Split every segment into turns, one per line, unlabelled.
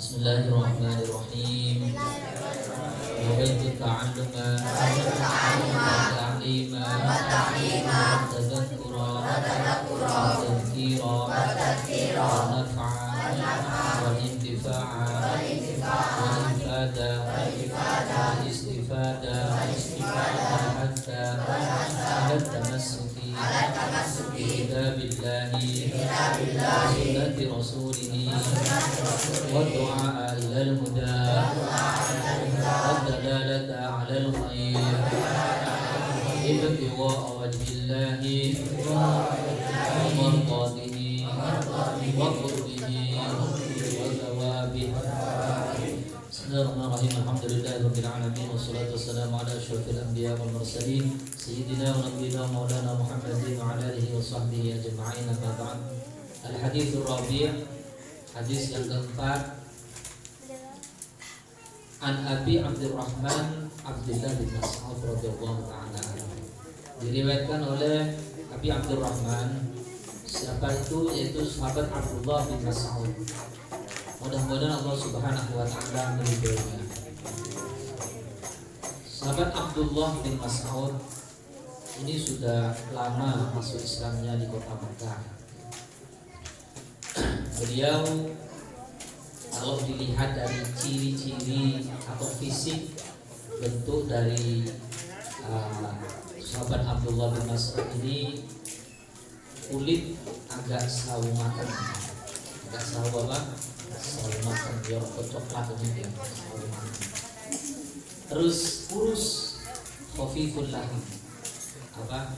Bismillahirrahmanirrahim. Nawaitu ta'alluma wa ta'lima wa tadhakkura wa tadhkira wa naf'a wa intifa'a wa ifada wa istifada wa hatta ala tamassuki kitabillahi sunnati rasulihi والدعاء إلى الهدى والدلالة على الخير ibtigha'a wajhillahi wa mardatihi wa qurbihi wa thawabihi. Bismillahirrahmanirrahim. Alhamdulillahirabbil alamin wassalatu wassalamu ala asyrofil anbiya wal mursalin sayyidina wa nabiyina maulana Muhammadin wa ala alihi wa sahbihi ajma'in. Amma ba'd. Al haditsur rabi', hadis yang keempat. An Abi Abdurrahman Abdullah bin Mas'ud radhiyallahu ta'ala anhu. Diriwayatkan oleh Abi Abdurrahman, siapa itu? Yaitu sahabat Abdullah bin Mas'ud. Mudah-mudahan Allah Subhanahu wa ta'ala meridhoinya. Sahabat Abdullah bin Mas'ud ini sudah lama masuk Islamnya di kota Mekah. Beliau kalau dilihat dari ciri-ciri atau fisik bentuk dari sahabat Abdullah bin Mas'ud ini, kulit agak sawo matang, agak sawo apa? Sawo matang, biar coklat ini, sawo matang. Terus kurus, khafiful laham. Apa?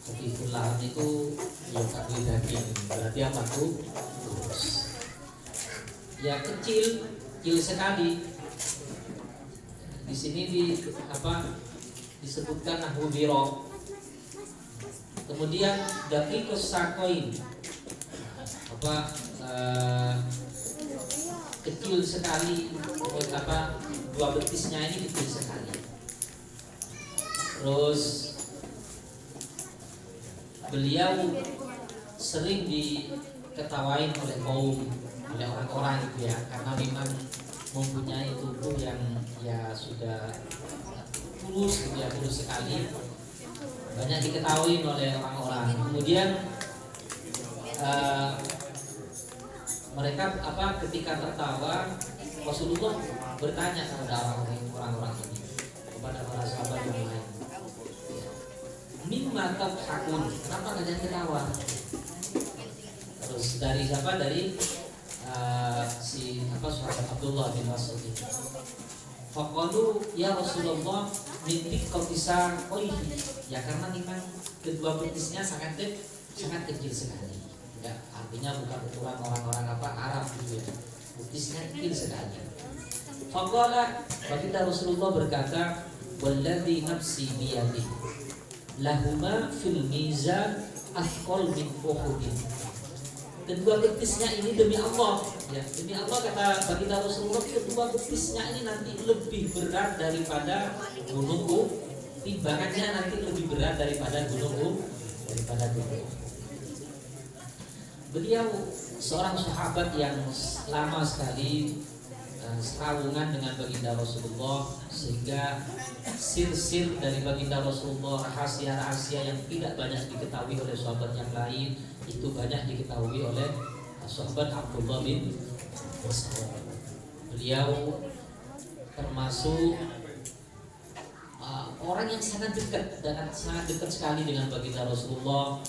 Khafiful laham itu ya kaki daging. Berarti apa tuh? Kurus. Ya kecil sekali. Di sini disebutkan nahwu biro. Kemudian daqiqus sakoin, kecil sekali, dua betisnya ini kecil sekali. Terus beliau sering diketawain oleh orang-orang gitu ya, karena memang mempunyai tubuh yang ya sudah kurus gitu ya, kurus sekali, banyak diketahui oleh orang-orang. Kemudian mereka ketika tertawa, Rasulullah bertanya kepada orang-orang ini, kepada para sahabat yang lain, mimma tadhakun, kenapa kalian ketawa? Terus dari siapa? Dari sahabat Abdullah bin Mas'ud ini. Faqalu ya Rasulullah min diqqatisar qaihi, ya karena memang kedua betisnya sangat kecil sekali. Ya, artinya bukan ukuran orang-orang Arab gitu ya. Betisnya kecil sekali. Faqala, baginda Rasulullah berkata, walladzi nafsi biyadihi lahuma fil mizan athqal min uhudin. Kedua betisnya ini demi Allah, ya demi Allah kata baginda Rasulullah, kedua betisnya ini nanti lebih berat daripada gunung Uhud, timbangannya nanti lebih berat daripada gunung Uhud. Beliau seorang sahabat yang lama sekali sehubungan dengan baginda Rasulullah, sehingga sir-sir dari baginda Rasulullah, rahasia-rahasia yang tidak banyak diketahui oleh sahabat yang lain, itu banyak diketahui oleh sahabat Abdullah bin Mas'ud. Beliau termasuk orang yang sangat dekat sekali dengan baginda Rasulullah,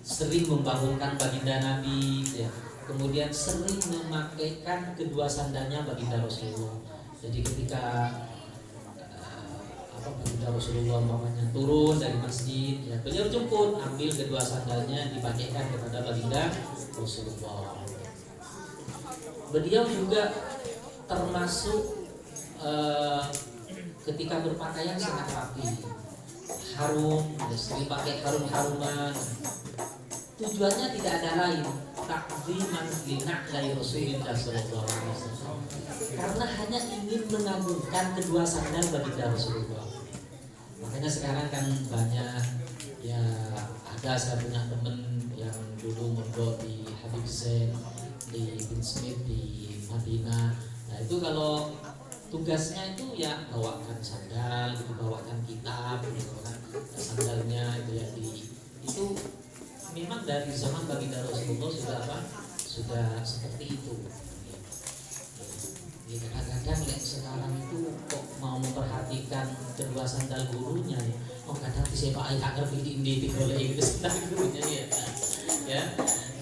sering membangunkan baginda Nabi ya. Kemudian sering memakaikan kedua sandalnya baginda Rasulullah. Jadi ketika baginda Rasulullah mamanya turun dari masjid, ya, beliau jemput, ambil kedua sandalnya, dipakaikan kepada baginda Rasulullah. Beliau juga termasuk ketika berpakaian sangat rapi, harum, sering pakai harum-haruman. Tujuannya tidak ada lain, takziman lina'lai Rasulullah sallallahu alaihi wasallam, karena hanya ingin mengagungkan kedua sandal baginda Rasulullah. Makanya sekarang kan banyak ya, ada saya punya teman yang dulu mondok di Habib Zain, di Bin Smith di Madinah. Nah itu kalau tugasnya itu ya bawakan sandal, bawakan kitab, bawakan sandalnya itu ya itu memang dari zaman baginda Rasulullah sudah seperti itu. Ya, kadang-kadang sekarang itu kok mau memperhatikan kedua sandal gurunya ya. Kadang bisa Pak Ai ngerti di oleh Inggris sandal gurunya ya.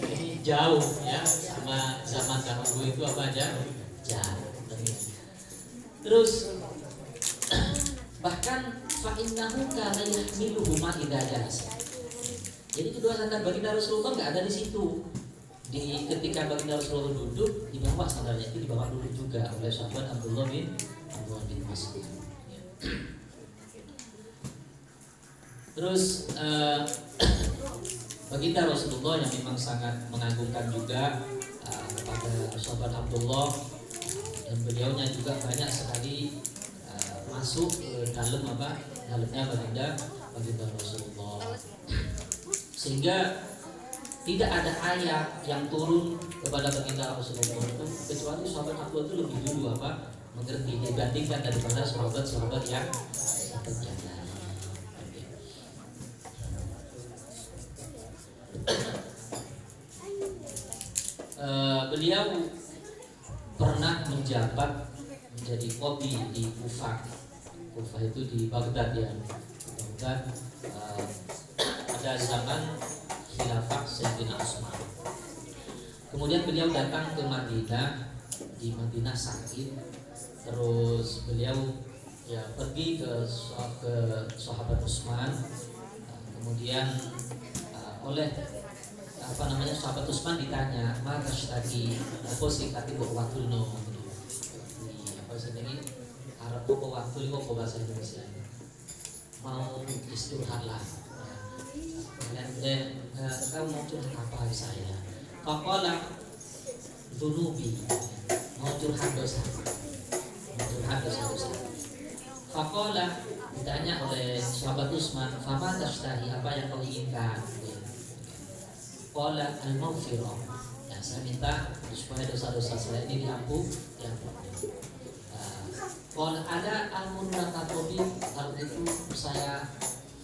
Ini jauh ya sama zaman dahulu itu apa aja jauh. Terus bahkan fa innahu kana yahmiluhu ma idza jalasa. Jadi kedua sandal baginda Rasulullah nggak ada di situ. Ketika baginda Rasulullah duduk, dibawa sandalnya itu dibawa duduk juga oleh sahabat Abdullah bin Mas'ud. Terus baginda Rasulullah yang memang sangat mengagungkan juga kepada sahabat Abdullah, dan beliaunya juga banyak sekali masuk ke dalamnya baginda Rasulullah, sehingga tidak ada ayat yang turun kepada baginda Rasulullah itu kecuali sahabat Abdullah itu lebih dulu mengerti dibandingkan daripada sahabat-sahabat yang lain. Beliau pernah menjabat menjadi qadhi di Kufah. Kufah itu di Baghdad ya. Baghdad pada zaman khilafah Sayyidina Utsman. Kemudian beliau datang ke Madinah, di Madinah sakit. Terus beliau ya pergi ke sahabat Utsman. Kemudian oleh sahabat Utsman ditanya, maka tadi apa sih kata waktu no apa sih ini Arab kok waktu itu kok bahasa Indonesia mau istirahat lah, dan kau mau curhat apa saya? Faqala dunubi, mau curhat dosa, Faqala ditanya oleh sahabat Utsman, fama tashtahi, apa yang kau inginkan? Qala al-maghfirah. Ya, saya minta supaya dosa-dosa saya ini diampuni. Qala ada al-munaqatobi, kalau itu saya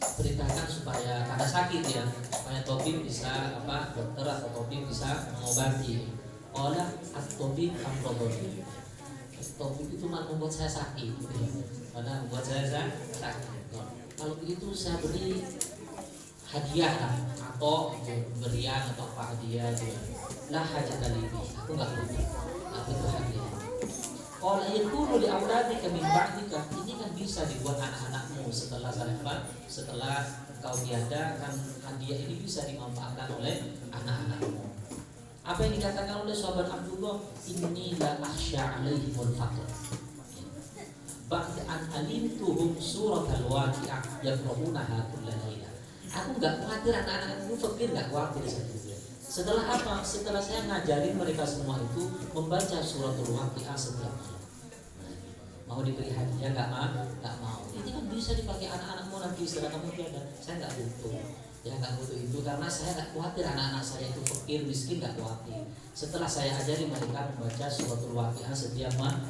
perintahkan supaya karena sakit ya, supaya tabib bisa dokter atau tabib bisa mengobati. Qala at-tabib amrodoni. Tabib itu membuat saya sakit, karena membuat saya sakit. Kalau begitu saya beri hadiah atau berian atau apa hadiah juga. Lah hajat alibi, aku nggak butuh. Itu hadiah. Kalau itu di auladika min ba'dika, ini kan bisa dibuat anak-anakmu setelah kau tiada, kan hadiah ini bisa dimanfaatkan oleh anak-anakmu. Apa yang dikatakan oleh sahabat Abdullah, inni la akhsha alaihimul faqr. Ba'da an alimtuhum surat al-waqi'ah yaqra'unaha kulla laila. Aku nggak khawatir anak-anak itu fakir, nggak khawatir saya. Setelah apa? Setelah saya ngajarin mereka semua itu membaca suratul waqi'ah setiap malam. Mau diberi hadiah nggak mau. Ini kan bisa dipakai anak-anakmu nanti setelah kamu tiada. Saya nggak butuh. Ya nggak butuh itu karena saya nggak khawatir anak-anak saya itu fakir miskin, nggak khawatir. Setelah saya ajari mereka membaca suratul waqi'ah setiap malam.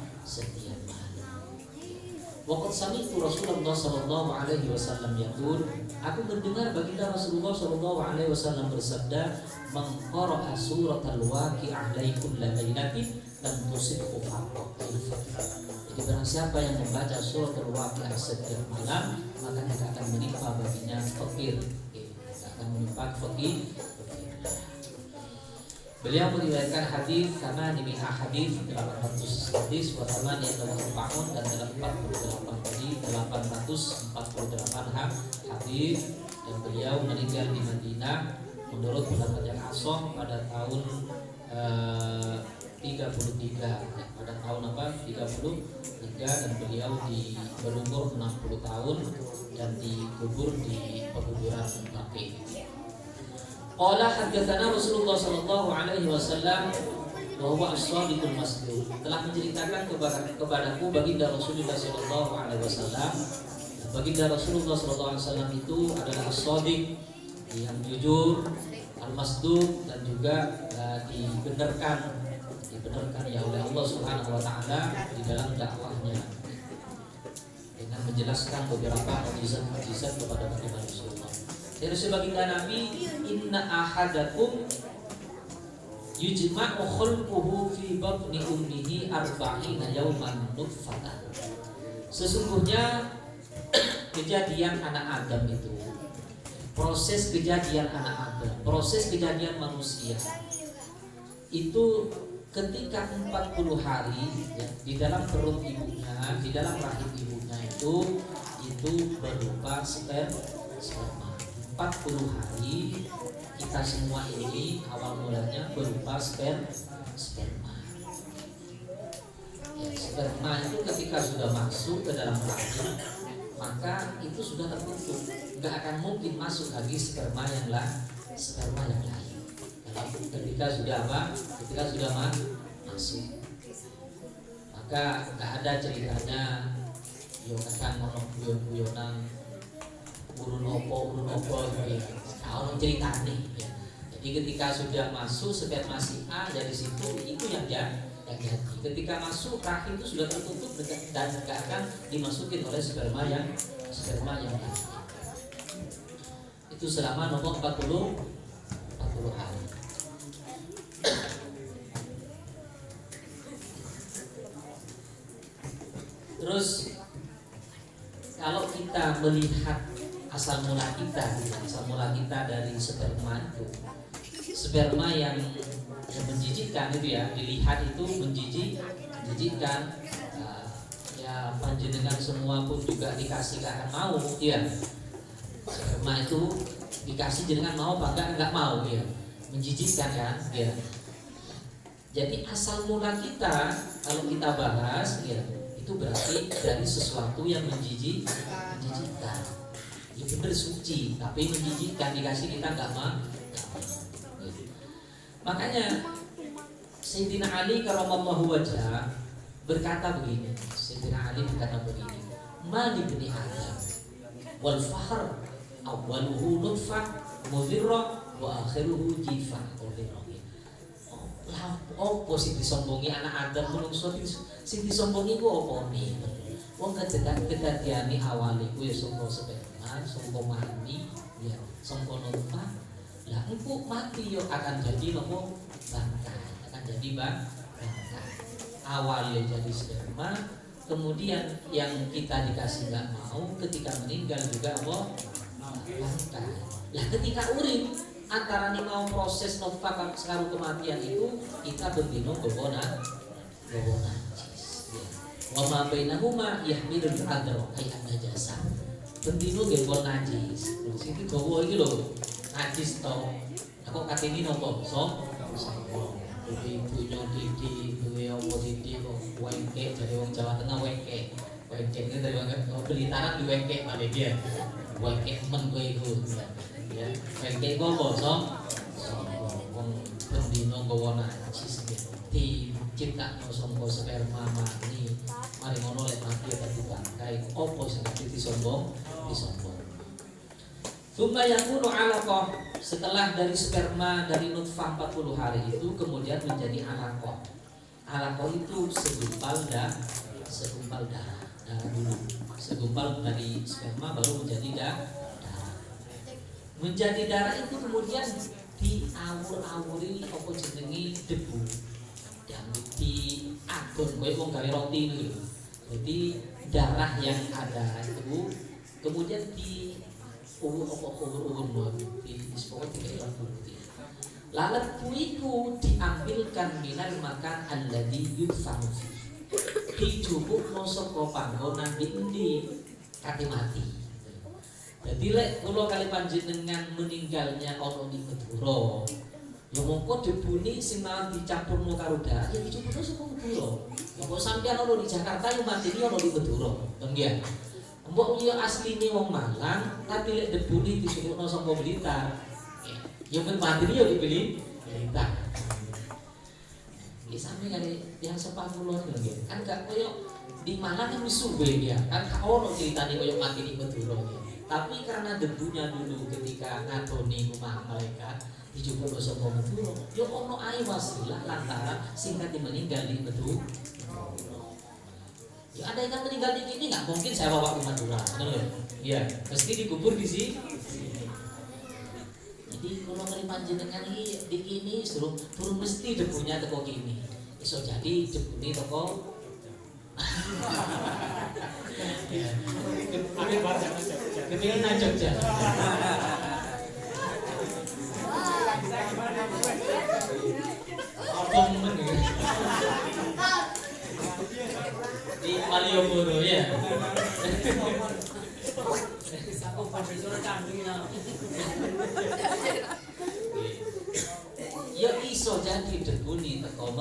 Waqad sami'tu Rasulullah sallallahu alaihi wasallam yaqul, aku mendengar baginda Rasulullah sallallahu alaihi wasallam bersabda, man qara'a suratal waqi'ah kulla lailatin lam tusibhu faqat. Jadi barang siapa yang membaca suratul waqi'ah setiap malam, maka tidak akan menimpa baginya fakir. Tidak akan menimpa fakir. Beliau meriwayatkan hadis karena ini hadis 800 hadis wa thamani tahun dan dalam 48 hadis 848 hadis, dan beliau meninggal di Madinah menurut pendapat yang asah pada tahun 33 pada tahun 33, dan beliau berumur 60 tahun dan dikubur di pekuburan Baqi. Qala haddatsana Rasulullah sallallahu alaihi wasallam wa huwa as-shadiqul masduq, telah menceritakan kepadaku baginda Rasulullah sallallahu alaihi wasallam. Baginda Rasulullah sallallahu alaihi wasallam itu adalah as-shadiq, yang jujur, al-masduq, dan juga dibenarkan ya oleh Allah Subhanahu wa taala di dalam dakwahnya dengan menjelaskan beberapa mukjizat kepada baginda Rasulullah. Dari sebaginda Nabi, inna ahadakum yujma'u khulquhu fi batni ummihi arba'ina yawman nutfatan. Sesungguhnya kejadian anak Adam itu, proses kejadian anak Adam, proses kejadian manusia itu ketika 40 hari ya, di dalam perut ibunya, di dalam rahim ibunya itu itu berupa sperma. 40 hari kita semua ini awal mulanya berupa sperma. Ya, sperma itu ketika sudah masuk ke dalam rahim, maka itu sudah tertutup, nggak akan mungkin masuk lagi sperma yang lain. Ketika sudah masuk, maka nggak ada ceritanya yo kadang ono guyon-guyonan urun opo gitu ya. Kalau ceritanya ya. Jadi ketika sudah masuk sperma si A dari situ itu yang jadi. Ketika masuk rahim itu sudah tertutup dan tidak akan dimasukin oleh sperma yang lain. Itu selama nomor 40 hari. Terus kalau kita melihat asal mula kita dari sperma itu, sperma yang menjijikkan itu ya, dilihat itu menjijikkan. Ya panjenengan semua pun juga dikasih gak akan mau ya. Sperma itu dikasih jenengan mau apa enggak mau ya, menjijikkan kan ya. Jadi asal mula kita kalau kita bahas ya, itu berarti dari sesuatu yang menjijikkan. Ya benar suci tapi menjijikkan, dikasih kita enggak mau. Makanya Sayyidina Ali karramallahu wajhah berkata begini. Sayyidina Ali berkata begini, "Ma li bani Adam wal fahr awwaluhu nutfah mudhirrah wa akhiruhu jifah." Opo sing disombongi anak Adam menungso sing disombongi ku opo nih? Wong kedadiane awale ku ya saka sperma, saka mani, ya saka nutfah. Lah engko mati yo akan jadi nopo bangkai, akan jadi bangkai. Awalnya jadi sperma, kemudian yang kita dikasih nggak mau, ketika meninggal juga bangkai. Lah ketika urip antara nih mau proses nutfah sekarang kematian itu kita berdino gowo najis. Wa ma bainahuma yahmilul adra ayat najasa. Bendino gowo najis. Terus iki gowo iki lho najis to. Aku katene nopo? Ibunya Didi, duwe opo Didi kok wengke, dari wong Jawa Tengah wengke. Wengke ini dari Blitar di wengke balik dia. Wengke men kowe iku. Ya, wengke ku apa, Som? Wong bendino gowo najis diciptakno saka sperma mani. Mari ngono lek mati dadi bangkai. Opo sing disombong? Tsumma yakunu 'alaqah. Setelah dari sperma dari nutfah 40 hari itu kemudian menjadi 'alaqah. 'Alaqah itu segumpal darah dulu. Segumpal dari sperma baru menjadi darah. Menjadi darah itu kemudian diawur-awuri apa jenenge debu. Dan diagon kowe wong gawe roti niku. Jadi darah yang ada itu kemudian di ubur-ubur di sepuluh tiga putih. Lalat kuiku diambilkan minal makan alladhi yudfanu fi. Dijupuk no saka panggonan di kate mati. Jadi lek kula kali panjenengan meninggalnya ana di Madura, ya mongko debune sing malah dicampurno karo darah ya dijupukno saka Madura. Kok sampeyan ana di Jakarta yo matine ana di Madura, nggih. Mbok yo asline wong Malang, tapi lek debune disupukno saka Blitar. Ya men matine yo dibeli Blitar. Iki sampe kali yang sepah kula nggih. Kan gak koyo di Malang kan wis suwe ya. Kan ono critane koyo mati di Madura. Tapi karena debunya dulu ketika ngatoni rumah mereka dijupuk saka Madura, yo ono ae wasilah lantaran singkat meninggal di Madura. Ya ada yang meninggal di sini nggak mungkin saya bawa ke Madura, ya mesti dikubur di sini. Jadi kalau ngeri panjenengan di ini suruh turun mesti debunya teko kini. Iso jadi debune teko. Kepinginan Jogja. Apa di Malioboro ya. Ya iso jadi deguni teko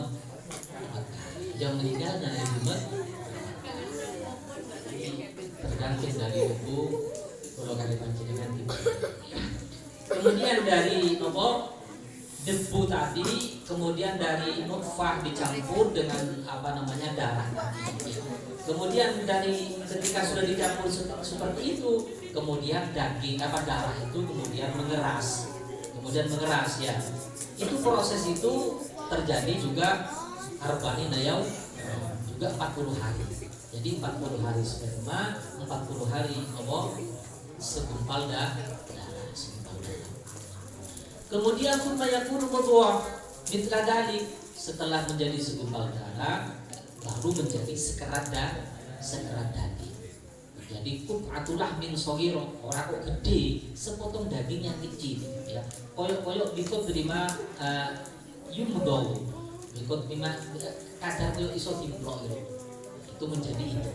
yang meninggalnya di tergantung dari ibu kalau kali panjenengan tiba. Kemudian dari nopo debu tadi, kemudian dari nutfah dicampur dengan darah tadi. Kemudian dari ketika sudah dicampur seperti itu, kemudian daging darah itu kemudian mengeras ya. Itu proses itu terjadi juga arba'in yaum juga 40 hari. Jadi 40 hari sperma, 40 hari segumpal darah. Kemudian yakunu mudghah mithla dzalik, setelah menjadi segumpal darah baru menjadi sekerat daging. Jadi qut'atul lahmin shaghira, ora kok gede, sepotong daging yang kecil ya. Koyok dikot terima yumdaw. Dikot terima kadar koyok iso diblok itu menjadi itu.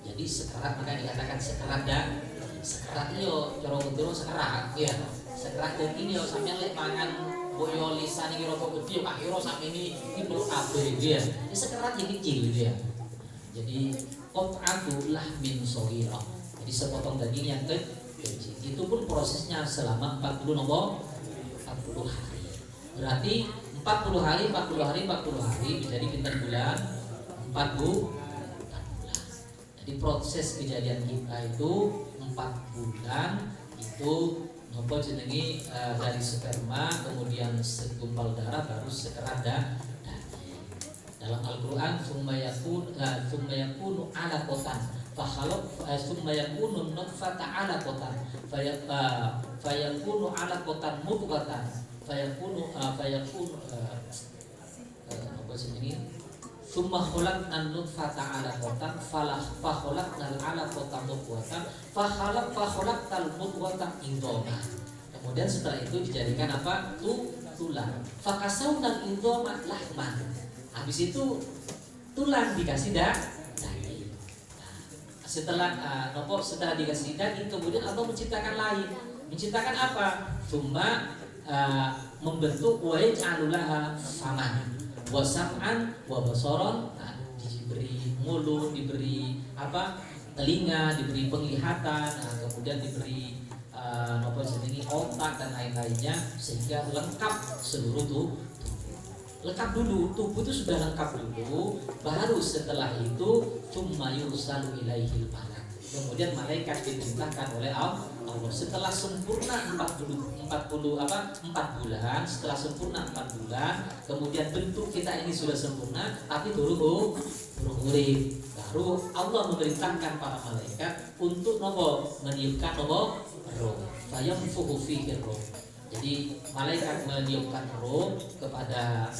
Jadi sekerat, maka dikatakan sekerat sekerat yo cara kuduro sekerat ya. Sekerat daging yo sampeyan lek mangan boyo lisan iki rada gede Pak Hiro sakmene iki perlu kabeh gitu ya. Ini sekerat yang kecil gitu ya. Jadi qat'atul lahmin shaghira. Jadi sepotong daging yang kecil. Itu pun prosesnya selama 40 hari. Berarti 40 hari menjadi pinten bulan? 4 bulan. Jadi proses kejadian kita itu 4 bulan itu nopo jenengi dari sperma kemudian segumpal darah baru sekerat daging. Dalam Al-Qur'an summa yakunu alaqatan summa yakunu nutfata alaqatan fayakunu alaqatan mudghatan fayakunu apa jenengi summa khalaqna nutfata alaqatan fa khalaqnal alaqata mudghatan fa khalaqtal mudghata indoma. Kemudian setelah itu dijadikan apa? Tulang. Fa kasawnal indoma lahman. Habis itu tulang dikasih daging. Setelah setelah dikasih daging kemudian Allah menciptakan lain. Menciptakan apa? Cuma membentuk wa yaj'alulaha faman wa sam'an wa basaran, diberi mulut, diberi telinga, diberi penglihatan, kemudian diberi otak dan lain-lainnya sehingga lengkap seluruh tubuh. Lengkap dulu, tubuh itu sudah lengkap dulu, baru setelah itu tsumma yursalu ilaihil malak. Kemudian malaikat diperintahkan oleh Allah setelah sempurna 4 bulan, setelah sempurna 4 bulan, kemudian bentuk kita ini sudah sempurna, tapi turun urip. Baru Allah memerintahkan para malaikat untuk meniupkan roh. Fayamfuhu fihi roh. Jadi malaikat meniupkan roh kepada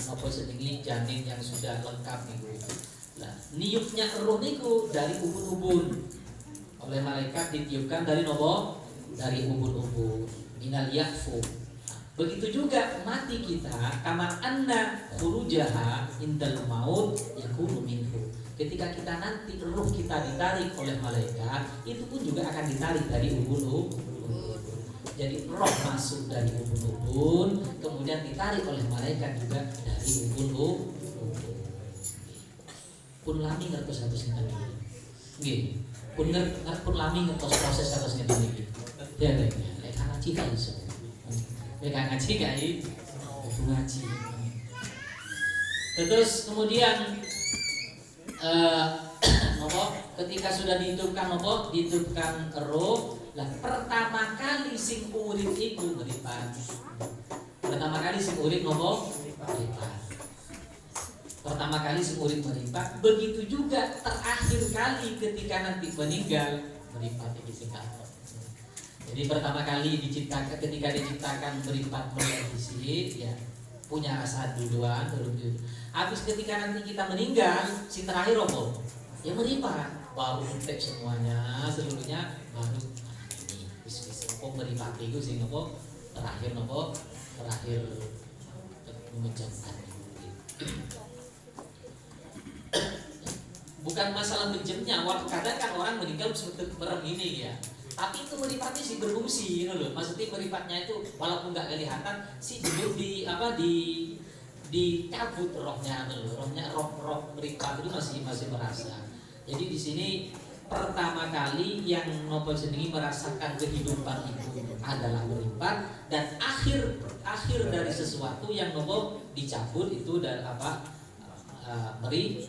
janin yang sudah lengkap itu. Nah, niupnya roh niku dari ubun-ubun. Oleh malaikat ditiupkan dari ubun-ubun minal yakfu. Begitu juga mati kita, kama anna khurujaha indal maut yakunu minhu. Ketika kita nanti roh kita ditarik oleh malaikat, itu pun juga akan ditarik dari ubun-ubun. Jadi roh masuk dari ubun-ubun, kemudian ditarik oleh malaikat juga dari ubun-ubun. Pun lami ngertos ngeten iki. Nggih. Pun lami ngertos proses kados ngeten iki. Ya lek ngaji kan iso. Lek ngaji kae kudu ngaji. Terus kemudian ketika sudah dihidupkan roh, lah pertama kali sing urip iku mripat. Pertama kali sing urip mripat. Pertama kali sing urip mripat, begitu juga terakhir kali ketika nanti meninggal mripat iki sing katon. Jadi pertama kali ketika diciptakan mripat mulai disini ya punya rasa duluan dulu. Habis ketika nanti kita meninggal, si terakhir apa? Ya meripat, baru entek semuanya, seluruhnya baru ini. Bis-bis meripat itu sing apa? Terakhir memejamkan. Bukan masalah menjemnya, kadang kan orang meninggal seperti merem ini ya. Tapi itu meripatnya sih berfungsi, loh. Maksudnya meripatnya itu walaupun nggak kelihatan, sih dulu dicabut rohnya, roh meripat itu masih merasa. Jadi di sini pertama kali yang nopo jenengi merasakan kehidupan itu adalah meripat, dan akhir dari sesuatu yang nopo dicabut itu dan meripat.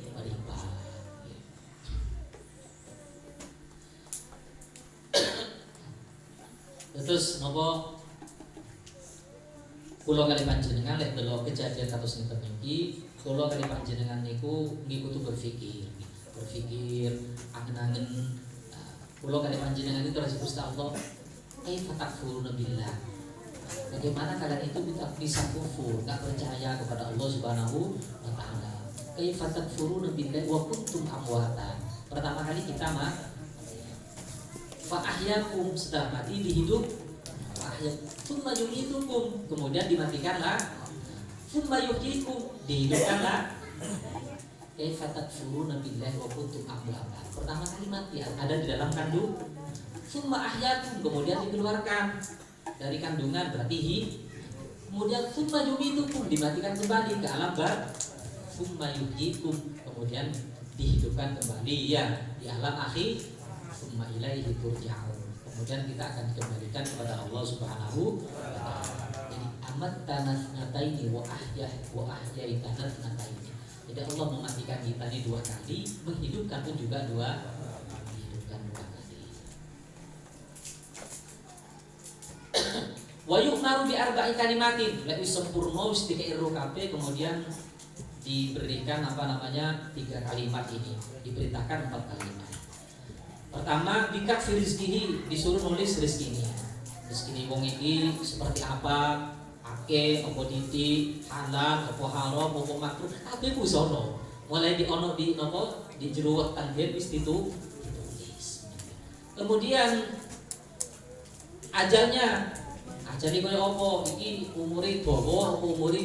Terus nopo kula kali panjenengan lek delok kejadian kados ngeten niki, kula kali panjenengan niku kudu berpikir angen-angen kula kali panjenengan itu terus Gusti Allah, kaifa takfuruna billah. Bagaimana kalian itu bisa kufur, enggak percaya kepada Allah Subhanahu wa taala. Kaifa takfuruna billah wa kuntum amwatan. Pertama kali kita fa ahyakum, setelah mati dihidup, tsumma yumitukum, kemudian dimatikanlah, tsumma yuhyikum, dihidupkanlah. Kaifa takfuruna billahi wa kuntum amwatan. Pertama kali mati ada di dalam kandung, tsumma ahyakum, kemudian dikeluarkan dari kandungan, berarti kemudian tsumma yumitukum, dimatikan kembali ke alam tsumma yuhyikum, kemudian dihidupkan kembali ya di alam akhir. Summa ilaihi turja'un. Kemudian kita akan dikembalikan kepada Allah Subhanahu wa taala. Jadi amat tanatnataini wa ahyai tanatnataini. Jadi Allah mematikan kita ini 2 kali, menghidupkan pun juga 2 kali. Wa yu'maru bi arba'i kalimatin, lek wis sempurna wis dikeiru kabeh, kemudian diberikan 3 kalimat ini, diperintahkan 4 kalimat. Pertama, bikak fi rizkihi, disuruh nulis rezekinya. Rezeki wong iki seperti apa? Akeh apa titik, halal apa haram apa makruh, kabeh ku sono. Mulai diono di napa? Di jero wetan wis ditulis. Kemudian ajalnya. Ajale kaya apa? Iki umure dawa apa umure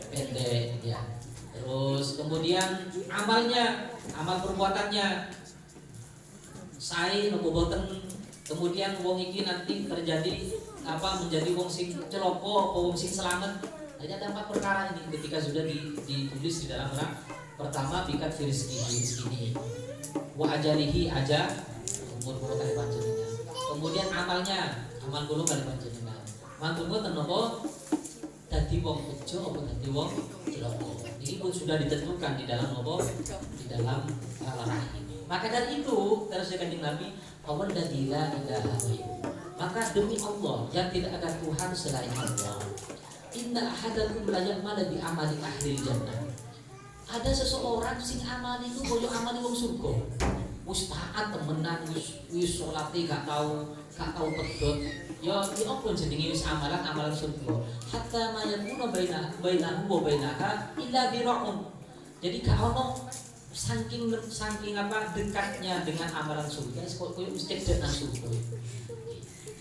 pendek ya. Terus kemudian amalnya, amal perbuatannya sae nopo boten, kemudian wong iki nanti terjadi menjadi wong sing celaka apa wong sing selamat. Jadi ada 4 perkara ini ketika sudah ditulis di dalam pertama bikat rezeki ini, wa ajalihi aja umur kula kali panjenengan. Kemudian amal kula kali panjenengan. Mangkon boten napa dadi wong bejo apa dadi wong celaka. Ini pun sudah ditentukan di dalam napa? Di dalam rahim. Maka dari itu terus Kanjeng Nabi, "Wallazi la ilaha ghairuh." Maka demi Allah yang tidak ada Tuhan selain Allah. Inna ahadakum la ya'malu bi amali ahli jannah. Ada seseorang sing amal itu koyo amal wong surga. Wis taat temenan, wis salate gak tau pedhot. Ya apa jenenge wis amalan surga. Hatta mayakuna bainahu wa bainaha illa bira'un. Jadi gak ono saking dekatnya dengan amalan surga, kok mesti dengan surga.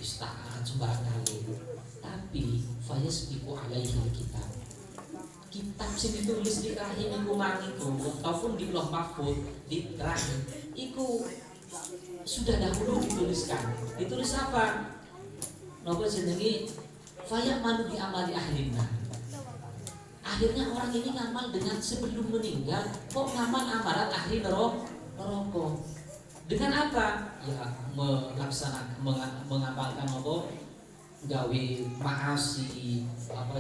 Istahan sembarang kali. Tapi fayasbiqu alaihi kitab. Kitab sing ditulis di rahim iku ataupun di Lauh Mahfuz di rahim iku sudah dahulu dituliskan. Ditulis apa? Napa jenenge? Fayamalu bi amali ahlina. Akhirnya orang ini ngamal dengan sebelum meninggal, kok ngamal amalan ahli neraka. Dengan apa? Ya mengamalkan apa? Gawe maasi,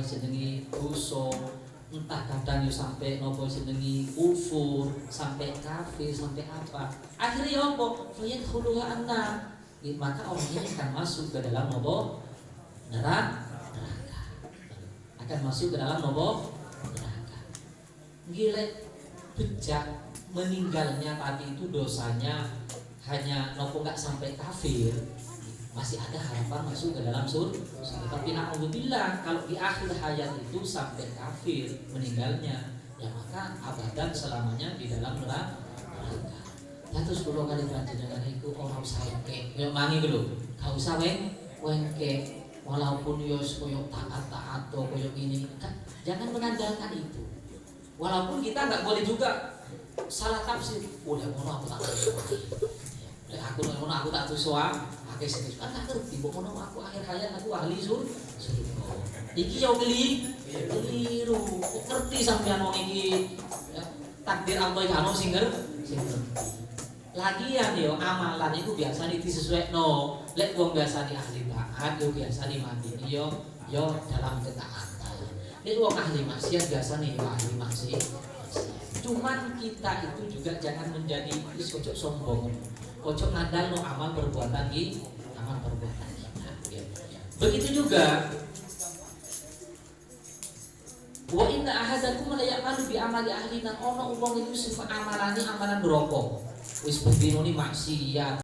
jenenge dosa, entah kadang yo sampai nopo jenenge kufur, sampai kafir, sampai apa. Akhirnya apa? Fayadkhuluha annar. Maka orang ini akan masuk ke dalam nopo? Neraka. Akan masuk ke dalam nopo? Gile bejak meninggalnya tadi itu dosanya hanya nopo nggak sampai kafir, masih ada harapan masuk ke dalam surga. Tapi na'udzubillah kalau di akhir hayat itu sampai kafir meninggalnya, ya maka abadan selamanya di dalam neraka. Ya terus kalau kali panjenengan itu orang usah wengke, yo mangi lho, gak usah wengke, walaupun yo koyo taat atau koyo ini, kan jangan mengandalkan itu. Walaupun kita nggak boleh juga salah tafsir. Udah mau apa tak? Aku ngono aku tak tusoa, akeh serius. Kan tak ngerti mbok ngono aku akhir hayat aku ahli surga. Iki yo keliru. Kok ngerti sampeyan wong iki ya, takdir Allah iki ono sing ngerti. Lagian yo amalan itu biasanya disesuaikno. Lek wong biasanya ahli taat yo biasanya mandi yo dalam ketaatan. Lek wong ahli maksiat biasanya ahli maksiat. Cuman kita itu juga jangan menjadi ojo sombong. Ojo ngandalno amal perbuatan kita. Begitu juga wa inna ahadakum la ya'malu bi amali ahli, nan ono wong iku sing amalane amalan neraka. Wis bendino ni maksiat